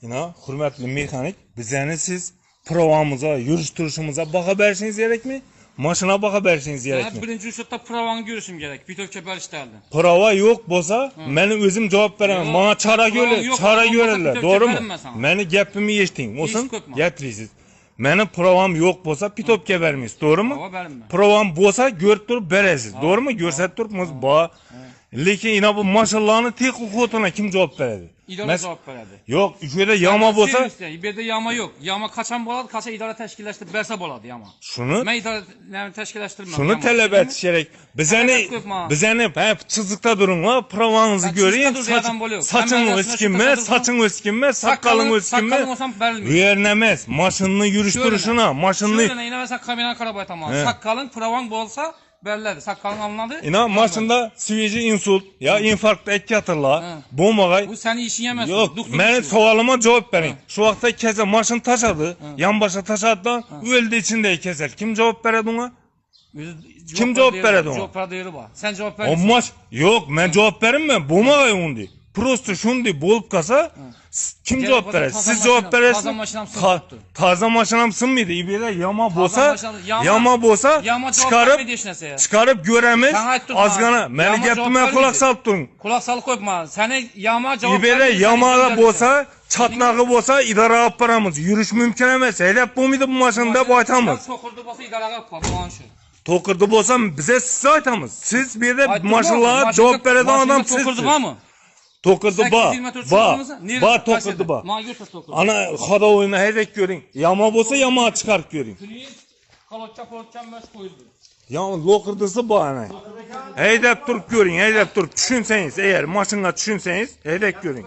İna, hürmetli mekanik, bizəni siz provamıza, yürüyüşümüze baka bersiniz gerek mi? Maşına baka bersiniz gerek mi? Birinci üsutta provanı görüşüm gerek. Bir tövke işlerdi. Prova yok bolsa, benim özüm cevap veremem. Bana çara görürler. Doğru mu? Beni gepimi geçtin. Olsun, geplisiz. Benim provam yok bolsa pitopke vermeyiz. Doğru mu? Provam bolsa görüp durup beresiz. Doğru mu? Görset durup ba. Lekin ina bu maşallahını tek hukukuna kim cevap veredi? İdare cevap veredi. Yok, şöyle yama bolsa. Bir de yama yok. Yama kaçan boladı, kaça idare teşkilleştirip berse boladı yama. Şunu. Ben idare teşkilleştirmem. Şunu talep etişerek bizeni hep çizikte durun ha, provanızı göreyim. Saçın öskinme, sakalın öskinme. Vernemez. Maşınını yürüyüş duruşuna, maşınını. Şöyle yine mesela kamera karabay tamam. Sakalın provan bolsa bellədir. Saqqalın alınladı. İna maşında sivici insult ya infarkt etki hatırla. Bombagay. Bu seni işin yemez. Yok. Benim sualıma cevap verin. Şu vakta keze maşın taşadı. Yan başa taşadı. Öldü içinde keser. Kim cevap veredi ona? Kim cevap veredi ona? Cevap verdi var. Sen cevap ver. O maş yok. Ben cevap verim mi? Bombagay undi. Prosto şundi bolup kasa. Kim cevap verir? Siz cevap verirsiniz. Taze maşinam sınmıydı. İbire yama bosa çıkarıp göremiz. Azgana. Beni gepime kulak salıp durun. Kulak salıp koyma. Seni yama cevap İbire yama bosa, çatnağı bosa idare alıp paramız. Yürüyüş mümkün emez. Hedef bu muydu bu maşında bu aytamız? Tokurdu bosa idare alıp paramız. Tokurdu bosa bize siz aytamız. Siz bir de maşınlığa cevap veren adam sizsiniz. Tokurdu var mı? Tokurdu ba tokurdu ba. Ana hada oyuna hedek görün. Yama bolsa yama çıkarıp görün. Kalotça mes koyuldu. Ya lokırdısı ba ana. Hedek durup görün, hedek durup düşünseniz eğer maşınla düşünseniz hedek görün.